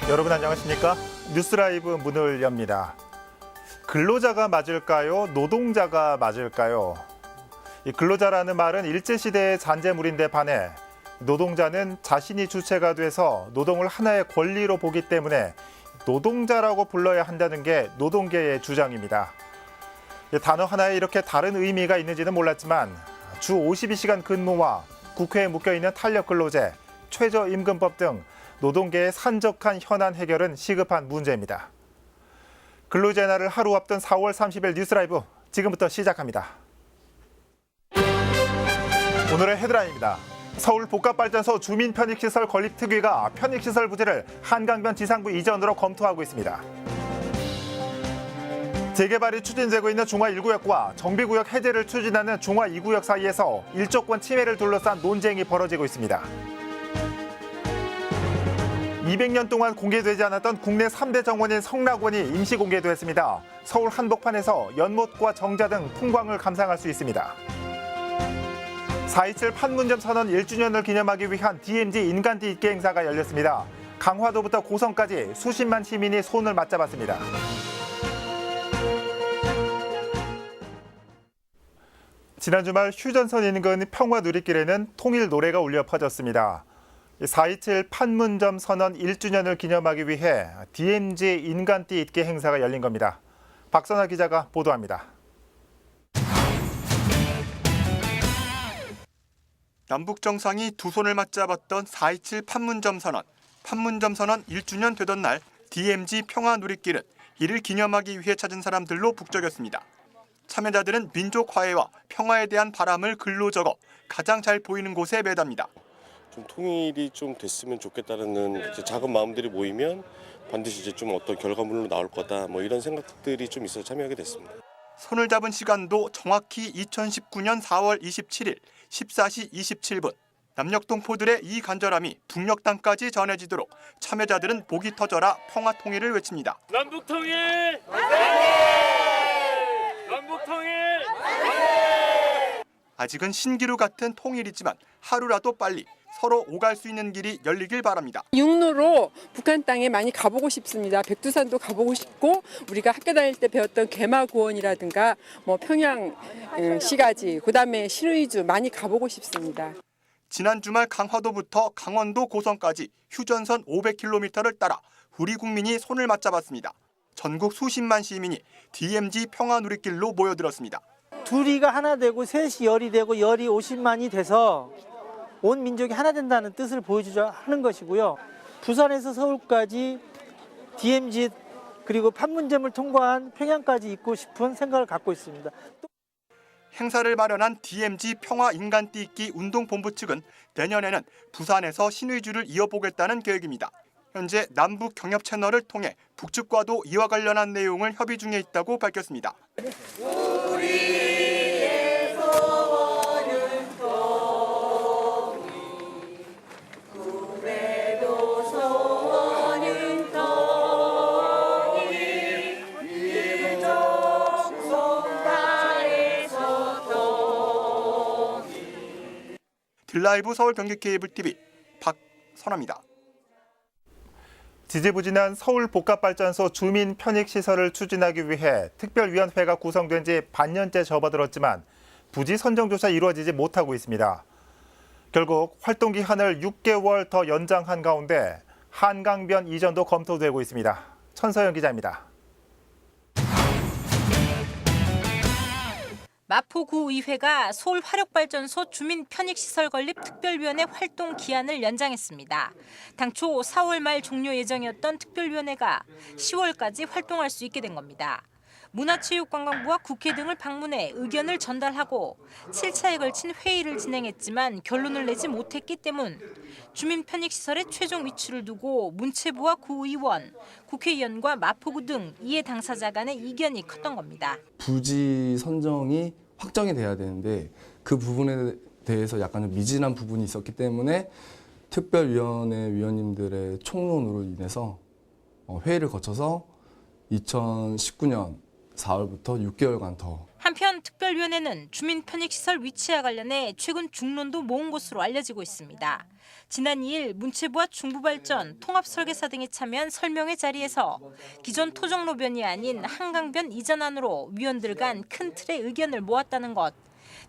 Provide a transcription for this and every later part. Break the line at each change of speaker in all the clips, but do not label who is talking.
여러분 안녕하십니까? 뉴스라이브 문을 엽니다. 근로자가 맞을까요? 노동자가 맞을까요? 이 근로자라는 말은 일제시대의 잔재물인데 반해 노동자는 자신이 주체가 돼서 노동을 하나의 권리로 보기 때문에 노동자라고 불러야 한다는 게 노동계의 주장입니다. 단어 하나에 이렇게 다른 의미가 있는지는 몰랐지만 주 52시간 근무와 국회에 묶여있는 탄력근로제, 최저임금법 등 노동계의 산적한 현안 해결은 시급한 문제입니다. 근로제 날을 하루 앞둔 4월 30일 뉴스라이브 지금부터 시작합니다. 오늘의 헤드라인입니다. 서울 복합발전소 주민편익시설 건립특위가 편익시설 부지를 한강변 지상부 이전으로 검토하고 있습니다. 재개발이 추진되고 있는 중화 1구역과 정비구역 해제를 추진하는 중화 2구역 사이에서 일조권 침해를 둘러싼 논쟁이 벌어지고 있습니다. 200년 동안 공개되지 않았던 국내 3대 정원인 성락원이 임시 공개됐습니다. 서울 한복판에서 연못과 정자 등 풍광을 감상할 수 있습니다. 4.27 판문점 선언 1주년을 기념하기 위한 DMZ 인간띠 있게 행사가 열렸습니다. 강화도부터 고성까지 수십만 시민이 손을 맞잡았습니다. 지난 주말 휴전선 인근 평화누리길에는 통일 노래가 울려 퍼졌습니다. 4.27 판문점 선언 1주년을 기념하기 위해 DMZ 인간띠 있게 행사가 열린 겁니다. 박선아 기자가 보도합니다.
남북 정상이 두 손을 맞잡았던 4.27 판문점 선언. 판문점 선언 1주년 되던 날 DMZ 평화누리길은 이를 기념하기 위해 찾은 사람들로 북적였습니다. 참여자들은 민족 화해와 평화에 대한 바람을 글로 적어 가장 잘 보이는 곳에 매답니다.
좀 통일이 좀 됐으면 좋겠다는 작은 마음들이 모이면 반드시 이제 좀 어떤 결과물로 나올 거다 이런 생각들이 좀 있어서 참여하게 됐습니다.
손을 잡은 시간도 정확히 2019년 4월 27일 14시 27분. 남녘동포들의 이 간절함이 북녘땅까지 전해지도록 참여자들은 복이 터져라 평화통일을 외칩니다.
남북통일! 남북통일!
아직은 신기루 같은 통일이지만 하루라도 빨리 서로 오갈 수 있는 길이 열리길 바랍니다.
육로로 북한 땅에 많이 가보고 싶습니다. 백두산도 가보고 싶고 우리가 학교 다닐 때 배웠던 괴마고원이라든가 평양 시가지, 그다음에 신의주 많이 가보고 싶습니다.
지난 주말 강화도부터 강원도 고성까지 휴전선 500km를 따라 우리 국민이 손을 맞잡았습니다. 전국 수십만 시민이 DMZ 평화누리길로 모여들었습니다.
둘이가 하나 되고 셋이 열이 되고 열이 50만이 돼서 온 민족이 하나 된다는 뜻을 보여주자 하는 것이고요. 부산에서 서울까지 DMZ 그리고 판문점을 통과한 평양까지 있고 싶은 생각을 갖고 있습니다.
행사를 마련한 DMZ 평화인간띠 운동본부 측은 내년에는 부산에서 신의주를 이어보겠다는 계획입니다. 현재 남북 경협 채널을 통해 북측과도 이와 관련한 내용을 협의 중에 있다고 밝혔습니다. 딜라이브 서울 경기 케이블 TV 박선아입니다.
지지부진한 서울 복합발전소 주민 편익시설을 추진하기 위해 특별위원회가 구성된 지 반년째 접어들었지만 부지 선정조차 이루어지지 못하고 있습니다. 결국 활동 기한을 6개월 더 연장한 가운데 한강변 이전도 검토되고 있습니다. 천서영 기자입니다.
마포구의회가 서울 화력발전소 주민 편익시설 건립 특별위원회 활동 기한을 연장했습니다. 당초 4월 말 종료 예정이었던 특별위원회가 10월까지 활동할 수 있게 된 겁니다. 문화체육관광부와 국회 등을 방문해 의견을 전달하고 7차에 걸친 회의를 진행했지만 결론을 내지 못했기 때문 주민 편익시설의 최종 위치를 두고 문체부와 구의원, 국회의원과 마포구 등 이해 당사자 간의 이견이 컸던 겁니다.
부지 선정이 확정이 돼야 되는데 그 부분에 대해서 약간 좀 미진한 부분이 있었기 때문에 특별위원회 위원님들의 총론으로 인해서 회의를 거쳐서 2019년 4월부터 6개월간 더.
한편 특별위원회는 주민 편익시설 위치와 관련해 최근 중론도 모은 것으로 알려지고 있습니다. 지난 2일 문체부와 중부발전, 통합설계사 등이 참여한 설명회 자리에서 기존 토종로변이 아닌 한강변 이전안으로 위원들 간 큰 틀의 의견을 모았다는 것.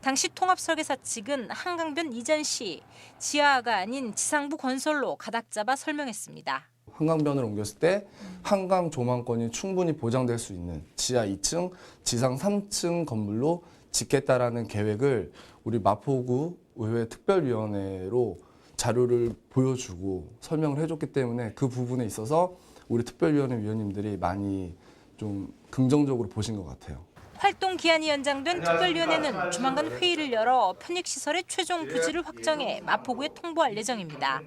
당시 통합설계사 측은 한강변 이전 시 지하가 아닌 지상부 건설로 가닥 잡아 설명했습니다.
한강변을 옮겼을 때 한강 조망권이 충분히 보장될 수 있는 지하 2층, 지상 3층 건물로 짓겠다라는 계획을 우리 마포구 의회 특별위원회로 자료를 보여주고 설명을 해줬기 때문에 그 부분에 있어서 우리 특별위원회 위원님들이 많이 좀 긍정적으로 보신 것 같아요.
활동 기한이 연장된 특별위원회는 조만간 회의를 열어 편익시설의 최종 부지를 확정해 마포구에 통보할 예정입니다.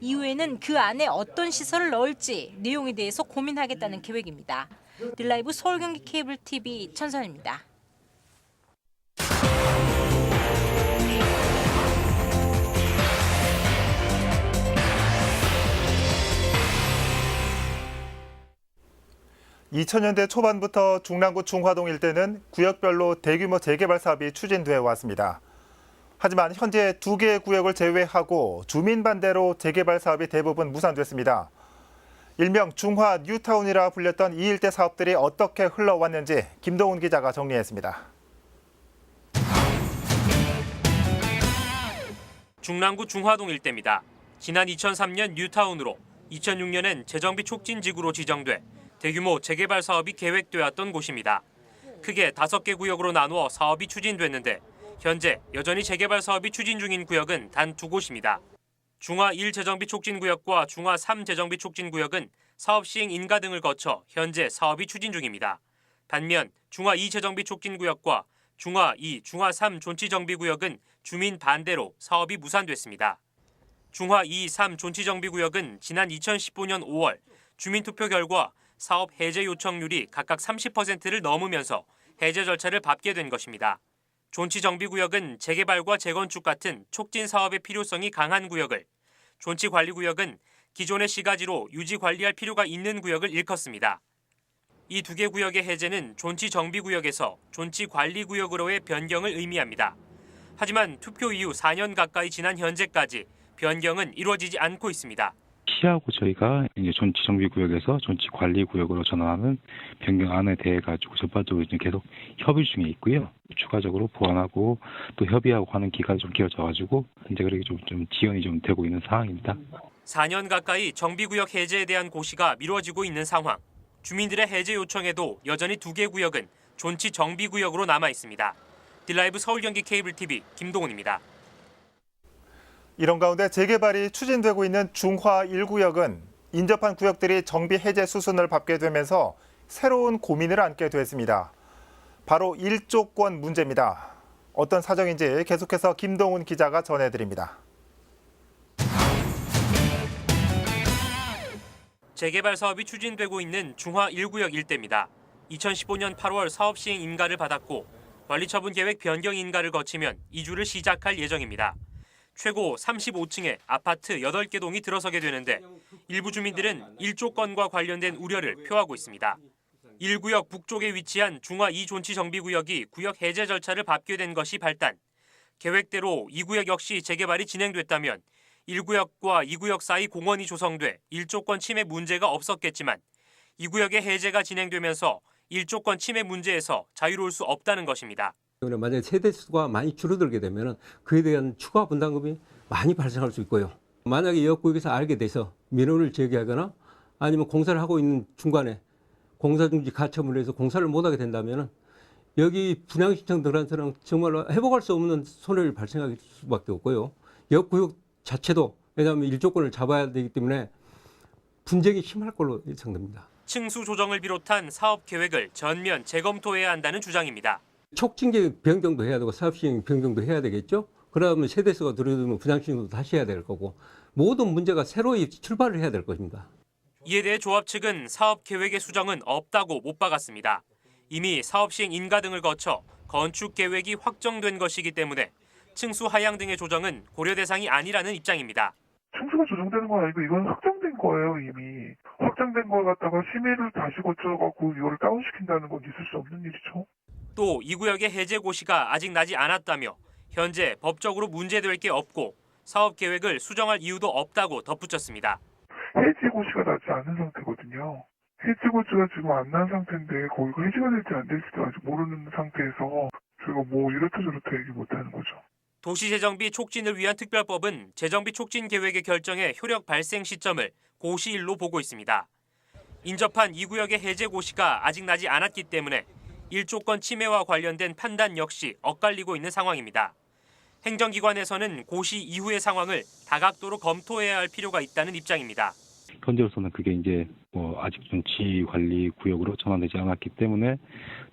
이후에는 그 안에 어떤 시설을 넣을지 내용에 대해서 고민하겠다는 계획입니다. 딜라이브 서울경기 케이블 TV 천선입니다.
(2000년대) 초반부터 중랑구 중화동 일대는 구역별로 대규모 재개발 사업이 추진되어 왔습니다. 하지만 현재 2개의 구역을 제외하고 주민 반대로 재개발 사업이 대부분 무산됐습니다. 일명 중화 뉴타운이라 불렸던 이 일대 사업들이 어떻게 흘러왔는지 김동훈 기자가 정리했습니다.
중랑구 중화동 일대입니다. 지난 2003년 뉴타운으로 2006년엔 재정비 촉진지구로 지정돼 대규모 재개발 사업이 계획되었던 곳입니다. 크게 5개 구역으로 나누어 사업이 추진됐는데 현재 여전히 재개발 사업이 추진 중인 구역은 단 2곳입니다. 중화 1 재정비 촉진구역과 중화 3 재정비 촉진구역은 사업 시행 인가 등을 거쳐 현재 사업이 추진 중입니다. 반면 중화 2 재정비 촉진구역과 중화 2, 중화 3 존치정비구역은 주민 반대로 사업이 무산됐습니다. 중화 2, 3 존치정비구역은 지난 2015년 5월 주민투표 결과 사업 해제 요청률이 각각 30%를 넘으면서 해제 절차를 밟게 된 것입니다. 존치정비구역은 재개발과 재건축 같은 촉진 사업의 필요성이 강한 구역을, 존치관리구역은 기존의 시가지로 유지관리할 필요가 있는 구역을 일컫습니다. 이 2개 구역의 해제는 존치정비구역에서 존치관리구역으로의 변경을 의미합니다. 하지만 투표 이후 4년 가까이 지난 현재까지 변경은 이루어지지 않고 있습니다.
시하고 저희가 이제 존치정비구역에서 존치관리구역으로 전환하는 변경안에 대해 가지고 전반적으로 이제 계속 협의 중에 있고요. 추가적으로 보완하고 또 협의하고 하는 기간이 좀 길어져가지고 현재 그렇게 좀 지연이 좀 되고 있는 상황입니다.
4년 가까이 정비구역 해제에 대한 고시가 미뤄지고 있는 상황. 주민들의 해제 요청에도 여전히 2개 구역은 존치정비구역으로 남아 있습니다. 딜라이브 서울경기 케이블 TV 김동훈입니다.
이런 가운데 재개발이 추진되고 있는 중화 1구역은 인접한 구역들이 정비 해제 수순을 밟게 되면서 새로운 고민을 안게 됐습니다. 바로 일조권 문제입니다. 어떤 사정인지 계속해서 김동훈 기자가 전해드립니다.
재개발 사업이 추진되고 있는 중화 1구역 일대입니다. 2015년 8월 사업 시행 인가를 받았고 관리처분 계획 변경 인가를 거치면 이주를 시작할 예정입니다. 최고 35층의 아파트 8개 동이 들어서게 되는데 일부 주민들은 일조권과 관련된 우려를 표하고 있습니다. 1구역 북쪽에 위치한 중화 2 존치정비구역이 구역 해제 절차를 밟게 된 것이 발단. 계획대로 2구역 역시 재개발이 진행됐다면 1구역과 2구역 사이 공원이 조성돼 일조권 침해 문제가 없었겠지만 2구역의 해제가 진행되면서 일조권 침해 문제에서 자유로울 수 없다는 것입니다.
만약에 세대 수가 많이 줄어들게 되면 그에 대한 추가 분담금이 많이 발생할 수 있고요. 만약에 역구역에서 알게 돼서 민원을 제기하거나 아니면 공사를 하고 있는 중간에 공사중지 가처분을 해서 공사를 못하게 된다면 여기 분양 신청 들어간 사람 정말로 회복할 수 없는 손해를 발생할 수밖에 없고요. 역구역 자체도 왜냐하면 일조권을 잡아야 되기 때문에 분쟁이 심할 걸로 예상됩니다.
층수 조정을 비롯한 사업 계획을 전면 재검토해야 한다는 주장입니다.
촉진계 변경도 해야 되고 사업시행 변경도 해야 되겠죠. 그러면 세대수가 들어오면 분양신청도 다시 해야 될 거고 모든 문제가 새로이 출발을 해야 될 것입니다.
이에 대해 조합 측은 사업 계획의 수정은 없다고 못 박았습니다. 이미 사업 시행 인가 등을 거쳐 건축 계획이 확정된 것이기 때문에 층수 하향 등의 조정은 고려 대상이 아니라는 입장입니다.
층수가 조정되는 건 아니고 이건 확정된 거예요. 이미 확정된 걸 갖다가 심의를 다시 거쳐갖고 이거를 다운시킨다는 건 있을 수 없는 일이죠.
또 이 구역의 해제 고시가 아직 나지 않았다며 현재 법적으로 문제될 게 없고 사업 계획을 수정할 이유도 없다고 덧붙였습니다.
해지 고시가 나지 않은 상태거든요. 해지 고시가 지금 안 난 상태인데 거기가 해지가 될지 안 될지도 아직 모르는 상태에서 저희가 뭐 이렇다 저렇다 얘기 못하는 거죠.
도시재정비 촉진을 위한 특별법은 재정비 촉진 계획의 결정에 효력 발생 시점을 고시일로 보고 있습니다. 인접한 이 구역의 해제 고시가 아직 나지 않았기 때문에 일조권 침해와 관련된 판단 역시 엇갈리고 있는 상황입니다. 행정기관에서는 고시 이후의 상황을 다각도로 검토해야 할 필요가 있다는 입장입니다.
현재로서는 그게 이제 아직 전치 관리 구역으로 전환되지 않았기 때문에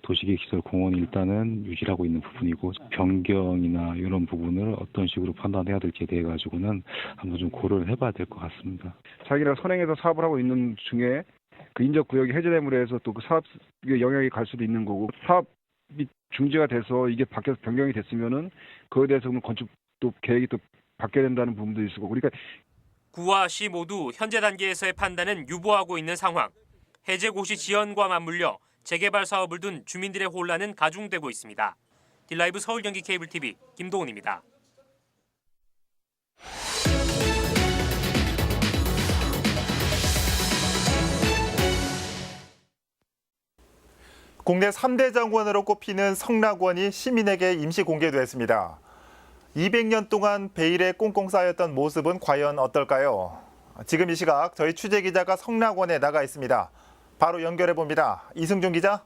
도시계획시설 공원이 일단은 유지하고 있는 부분이고 변경이나 이런 부분을 어떤 식으로 판단해야 될지에 대해 가지고는 한번 좀 고려를 해봐야 될 것 같습니다.
자기가 선행해서 사업을 하고 있는 중에 그 인접 구역이 해제됨으로 해서 또 그 사업에 영향이 갈 수도 있는 거고 사업이 중지가 돼서 이게 바뀌어서 변경이 됐으면은 그에 대해서는 건축 또 계획이 또 바뀌어야 된다는 부분도 있을 거고 그러니까.
구와 시 모두 현재 단계에서의 판단은 유보하고 있는 상황. 해제 고시 지연과 맞물려 재개발 사업을 둔 주민들의 혼란은 가중되고 있습니다. 딜라이브 서울 경기 케이블 TV 김도훈입니다.
국내 3대 정원으로 꼽히는 성락원이 시민에게 임시 공개됐습니다. 200년 동안 베일에 꽁꽁 쌓였던 모습은 과연 어떨까요? 지금 이 시각 저희 취재기자가 성락원에 나가 있습니다. 바로 연결해 봅니다. 이승준 기자.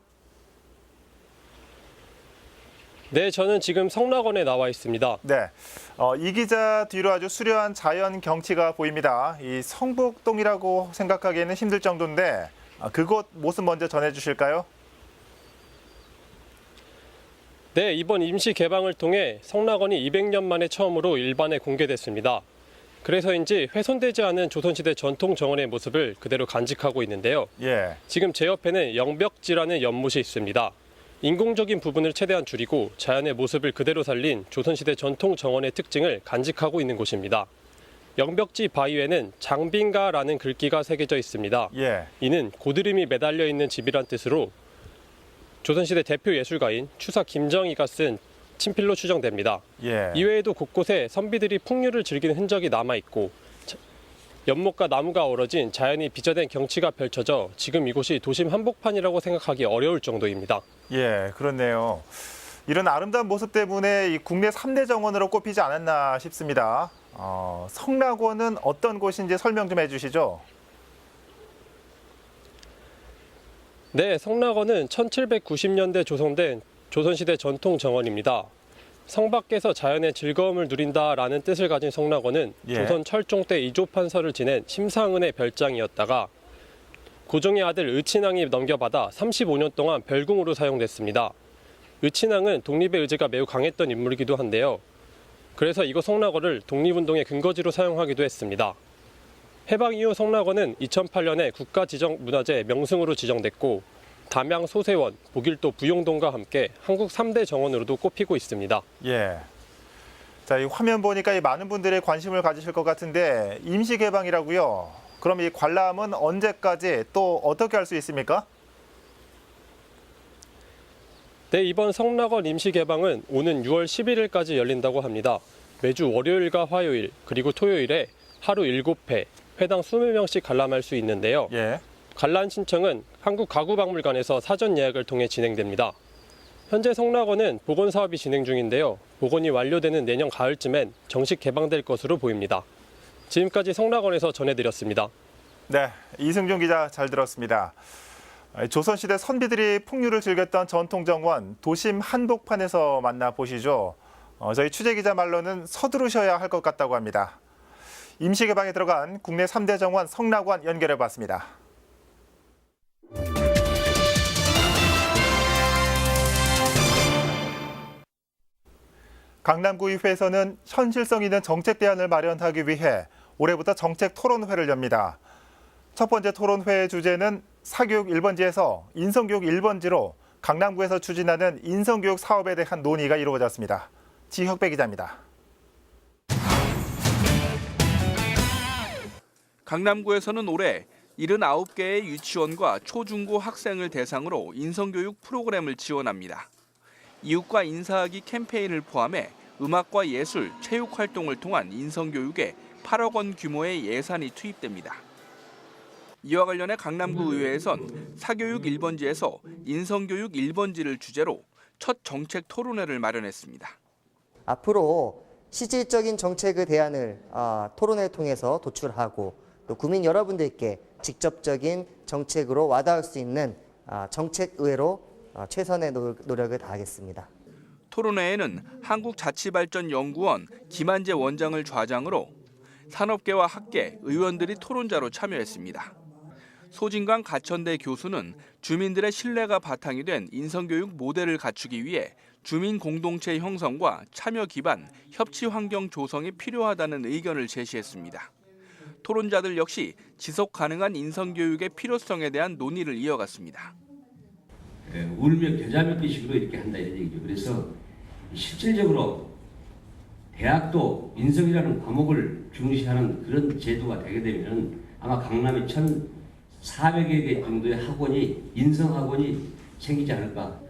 네, 저는 지금 성락원에 나와 있습니다.
네, 이 기자 뒤로 아주 수려한 자연 경치가 보입니다. 이 성북동이라고 생각하기에는 힘들 정도인데 그곳 모습 먼저 전해주실까요?
네, 이번 임시 개방을 통해 성락원이 200년 만에 처음으로 일반에 공개됐습니다. 그래서인지 훼손되지 않은 조선시대 전통 정원의 모습을 그대로 간직하고 있는데요.
예.
지금 제 옆에는 영벽지라는 연못이 있습니다. 인공적인 부분을 최대한 줄이고 자연의 모습을 그대로 살린 조선시대 전통 정원의 특징을 간직하고 있는 곳입니다. 영벽지 바위에는 장빈가라는 글귀가 새겨져 있습니다.
예.
이는 고드름이 매달려 있는 집이란 뜻으로 조선시대 대표 예술가인 추사 김정희가 쓴 친필로 추정됩니다.
예.
이외에도 곳곳에 선비들이 풍류를 즐기는 흔적이 남아있고 연못과 나무가 어우러진 자연이 빚어낸 경치가 펼쳐져 지금 이곳이 도심 한복판이라고 생각하기 어려울 정도입니다.
예, 그렇네요. 이런 아름다운 모습 때문에 이 국내 3대 정원으로 꼽히지 않았나 싶습니다. 성락원은 어떤 곳인지 설명 좀 해주시죠.
네, 성락원은 1790년대 조성된 조선시대 전통 정원입니다. 성 밖에서 자연의 즐거움을 누린다라는 뜻을 가진 성락원은
예.
조선 철종 때 이조판서를 지낸 심상은의 별장이었다가 고종의 아들 의친왕이 넘겨받아 35년 동안 별궁으로 사용됐습니다. 의친왕은 독립의 의지가 매우 강했던 인물이기도 한데요. 그래서 이곳 성락원을 독립운동의 근거지로 사용하기도 했습니다. 해방 이후 성락원은 2008년에 국가지정문화재 명승으로 지정됐고 담양 소세원, 보길도 부용동과 함께 한국 3대 정원으로도 꼽히고 있습니다.
예. 자, 이 화면 보니까 이 많은 분들이 관심을 가지실 것 같은데 임시 개방이라고요. 그럼 이 관람은 언제까지 또 어떻게 할 수 있습니까?
네, 이번 성락원 임시 개방은 오는 6월 11일까지 열린다고 합니다. 매주 월요일과 화요일 그리고 토요일에 하루 7회, 회당 20명씩 관람할 수 있는데요.
예.
관람 신청은 한국가구박물관에서 사전 예약을 통해 진행됩니다. 현재 성락원은 복원 사업이 진행 중인데요. 복원이 완료되는 내년 가을쯤엔 정식 개방될 것으로 보입니다. 지금까지 성락원에서 전해드렸습니다.
네, 이승준 기자 잘 들었습니다. 조선시대 선비들이 풍류를 즐겼던 전통정원 도심 한복판에서 만나보시죠. 저희 취재기자 말로는 서두르셔야 할 것 같다고 합니다. 임시 개방에 들어간 국내 3대 정원 성락원 연결해봤습니다. 강남구의회에서는 현실성 있는 정책 대안을 마련하기 위해 올해부터 정책 토론회를 엽니다. 첫 번째 토론회의 주제는 사교육 1번지에서 인성교육 1번지로 강남구에서 추진하는 인성교육 사업에 대한 논의가 이루어졌습니다. 지혁배 기자입니다.
강남구에서는 올해 79개의 유치원과 초중고 학생을 대상으로 인성교육 프로그램을 지원합니다. 이웃과 인사하기 캠페인을 포함해 음악과 예술, 체육 활동을 통한 인성교육에 8억 원 규모의 예산이 투입됩니다. 이와 관련해 강남구 의회에선 사교육 1번지에서 인성교육 1번지를 주제로 첫 정책 토론회를 마련했습니다.
앞으로 실질적인 정책의 대안을 토론회를 통해서 도출하고 또 국민 여러분들께 직접적인 정책으로 와닿을 수 있는 정책의회로 최선의 노력을 다하겠습니다.
토론회에는 한국자치발전연구원 김한재 원장을 좌장으로 산업계와 학계, 의원들이 토론자로 참여했습니다. 소진강 가천대 교수는 주민들의 신뢰가 바탕이 된 인성교육 모델을 갖추기 위해 주민 공동체 형성과 참여 기반 협치 환경 조성이 필요하다는 의견을 제시했습니다. 토론자들 역시 지속 가능한 인성교육의 필요성에 대한 논의를 이어갔습니다.
울며 겨자 먹기식으로 이렇게 한다 이런 얘기죠. 그래서 실질적으로 대학도 인성이라는 과목을 중시하는 그런 제도가 되게 되면 아마 강남에 1,400여 개 정도의 학원이 인성학원이 생기지 않을까.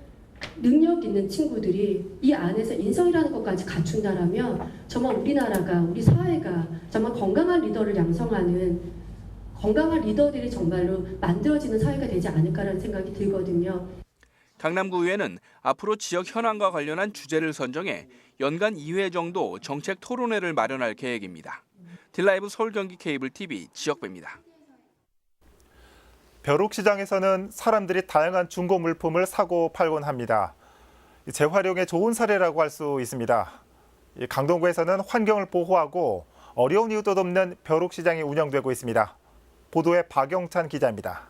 능력 있는 친구들이 이 안에서 인성이라는 것까지 갖춘다라면 정말 우리나라가, 우리 사회가 정말 건강한 리더를 양성하는 건강한 리더들이 정말로 만들어지는 사회가 되지 않을까라는 생각이 들거든요.
강남구의회는 앞으로 지역 현안과 관련한 주제를 선정해 연간 2회 정도 정책 토론회를 마련할 계획입니다. 딜라이브 서울 경기 케이블 TV 지역배입니다.
벼룩시장에서는 사람들이 다양한 중고 물품을 사고 팔곤 합니다. 재활용에 좋은 사례라고 할 수 있습니다. 강동구에서는 환경을 보호하고 어려운 이웃도 돕는 벼룩시장이 운영되고 있습니다. 보도에 박영찬 기자입니다.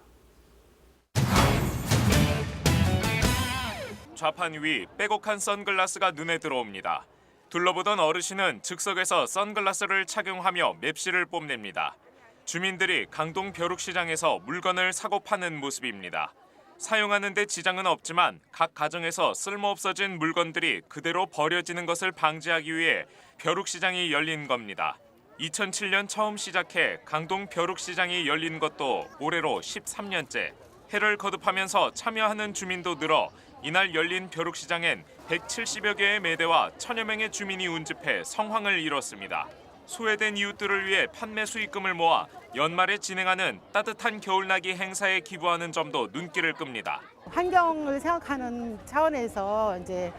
좌판 위 빼곡한 선글라스가 눈에 들어옵니다. 둘러보던 어르신은 즉석에서 선글라스를 착용하며 맵시를 뽐냅니다. 주민들이 강동 벼룩시장에서 물건을 사고 파는 모습입니다. 사용하는 데 지장은 없지만 각 가정에서 쓸모없어진 물건들이 그대로 버려지는 것을 방지하기 위해 벼룩시장이 열린 겁니다. 2007년 처음 시작해 강동 벼룩시장이 열린 것도 올해로 13년째. 해를 거듭하면서 참여하는 주민도 늘어 이날 열린 벼룩시장엔 170여 개의 매대와 1000여 명의 주민이 운집해 성황을 이뤘습니다. 소외된 이웃들을 위해 판매 수익금을 모아 연말에 진행하는 따뜻한 겨울나기 행사에 기부하는 점도 눈길을 끕니다.
환경을 생각하는 차원에서 이제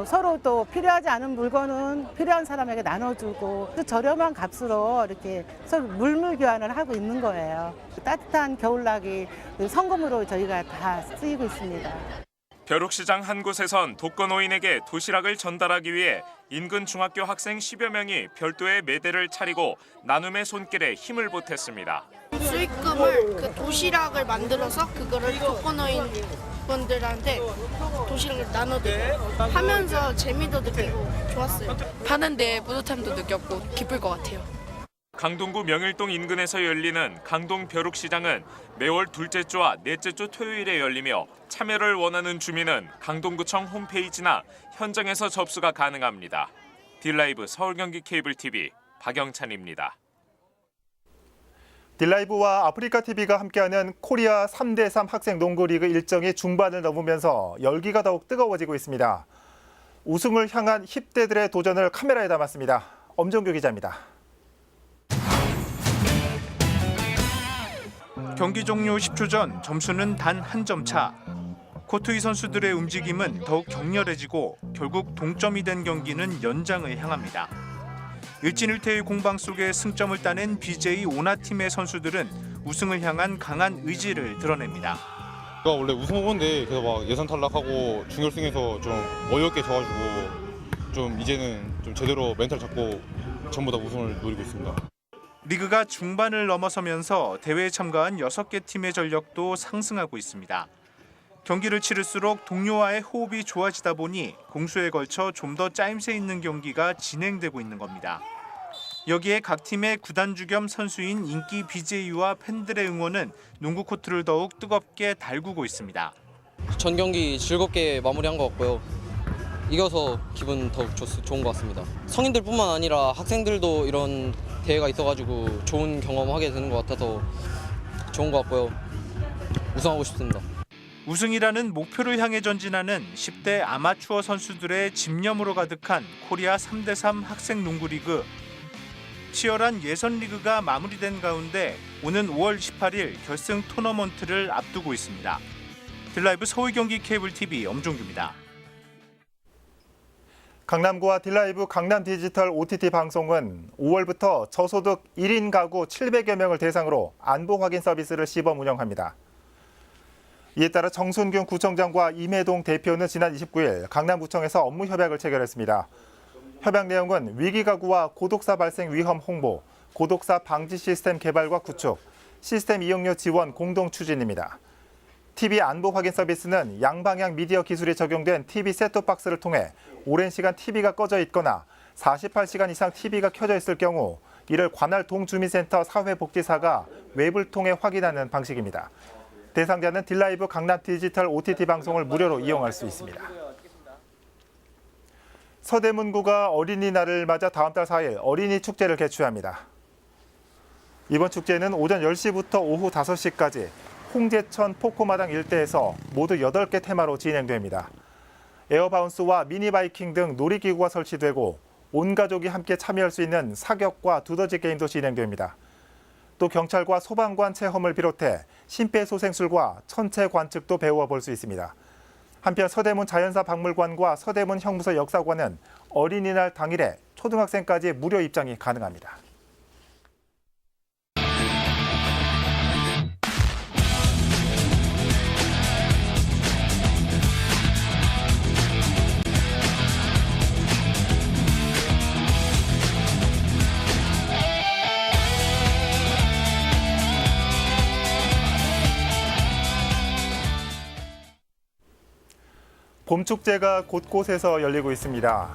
서로 또 필요하지 않은 물건은 필요한 사람에게 나눠주고 또 저렴한 값으로 이렇게 서로 물물 교환을 하고 있는 거예요. 따뜻한 겨울나기 성금으로 저희가 다 쓰이고 있습니다.
벼룩시장 한 곳에선 독거노인에게 도시락을 전달하기 위해 인근 중학교 학생 10여 명이 별도의 매대를 차리고 나눔의 손길에 힘을 보탰습니다.
수익금을 그 도시락을 만들어서 그거를 독거노인 분들한테 도시락을 나눠드리고 하면서 재미도 느끼고 좋았어요.
파는데 뿌듯함도 느꼈고 기쁠 것 같아요.
강동구 명일동 인근에서 열리는 강동 벼룩시장은 매월 둘째 주와 넷째 주 토요일에 열리며 참여를 원하는 주민은 강동구청 홈페이지나 현장에서 접수가 가능합니다. 딜라이브 서울 경기 케이블 TV 박영찬입니다.
딜라이브와 아프리카 TV가 함께하는 코리아 3대3 학생 농구 리그 일정이 중반을 넘으면서 열기가 더욱 뜨거워지고 있습니다. 우승을 향한 10대들의 도전을 카메라에 담았습니다. 엄정규 기자입니다.
경기 종료 10초 전 점수는 단 한 점 차. 코트 위 선수들의 움직임은 더욱 격렬해지고 결국 동점이 된 경기는 연장을 향합니다. 일진일퇴의 공방 속에 승점을 따낸 BJ 오나팀의 선수들은 우승을 향한 강한 의지를 드러냅니다.
제가 원래 우승 후보인데 그래서 막 예선 탈락하고 준결승에서 좀 어이없게 져가지고 좀 이제는 좀 제대로 멘탈 잡고 전부 다 우승을 노리고 있습니다.
리그가 중반을 넘어서면서 대회에 참가한 6개 팀의 전력도 상승하고 있습니다. 경기를 치를수록 동료와의 호흡이 좋아지다 보니 공수에 걸쳐 좀 더 짜임새 있는 경기가 진행되고 있는 겁니다. 여기에 각 팀의 구단주 겸 선수인 인기 BJ와 팬들의 응원은 농구 코트를 더욱 뜨겁게 달구고 있습니다.
전 경기 즐겁게 마무리한 것 같고요. 이겨서 기분 더욱 좋은 것 같습니다. 성인들뿐만 아니라 학생들도 이런 대회가 있어가지고 좋은 경험하게 되는 것 같아서 좋은 것 같고요. 우승하고 싶습니다.
우승이라는 목표를 향해 전진하는 10대 아마추어 선수들의 집념으로 가득한 코리아 3대3 학생 농구리그. 치열한 예선 리그가 마무리된 가운데 오는 5월 18일 결승 토너먼트를 앞두고 있습니다. 딜라이브 서울경기 케이블TV 엄종규입니다.
강남구와 딜라이브 강남 디지털 OTT 방송은 5월부터 저소득 1인 가구 700여 명을 대상으로 안보 확인 서비스를 시범 운영합니다. 이에 따라 정순균 구청장과 임혜동 대표는 지난 29일 강남구청에서 업무 협약을 체결했습니다. 협약 내용은 위기 가구와 고독사 발생 위험 홍보, 고독사 방지 시스템 개발과 구축, 시스템 이용료 지원 공동 추진입니다. TV 안보 확인 서비스는 양방향 미디어 기술이 적용된 TV 셋톱박스를 통해 오랜 시간 TV가 꺼져 있거나 48시간 이상 TV가 켜져 있을 경우 이를 관할 동주민센터 사회복지사가 웹을 통해 확인하는 방식입니다. 대상자는 딜라이브 강남 디지털 OTT 방송을 무료로 이용할 수 있습니다. 서대문구가 어린이날을 맞아 다음 달 4일 어린이 축제를 개최합니다. 이번 축제는 오전 10시부터 오후 5시까지 홍제천 포코마당 일대에서 모두 8개 테마로 진행됩니다. 에어바운스와 미니바이킹 등 놀이기구가 설치되고 온 가족이 함께 참여할 수 있는 사격과 두더지 게임도 진행됩니다. 또 경찰과 소방관 체험을 비롯해 심폐소생술과 천체 관측도 배워 볼 수 있습니다. 한편 서대문 자연사 박물관과 서대문 형무소 역사관은 어린이날 당일에 초등학생까지 무료 입장이 가능합니다. 봄축제가 곳곳에서 열리고 있습니다.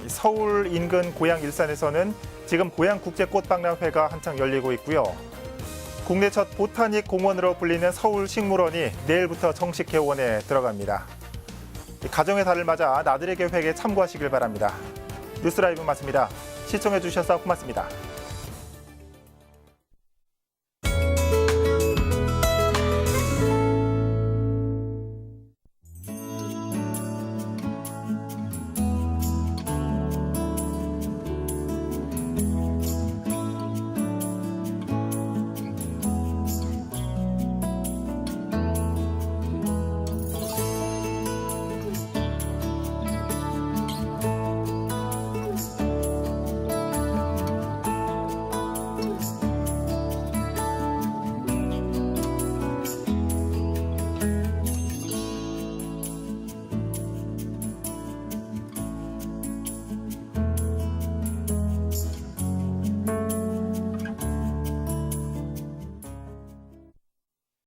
서울 인근 고양 일산에서는 지금 고양국제꽃박람회가 한창 열리고 있고요. 국내 첫 보타닉 공원으로 불리는 서울식물원이 내일부터 정식 개원에 들어갑니다. 가정의 달을 맞아 나들이 계획에 참고하시길 바랍니다. 뉴스라이브 마칩니다. 시청해 주셔서 고맙습니다.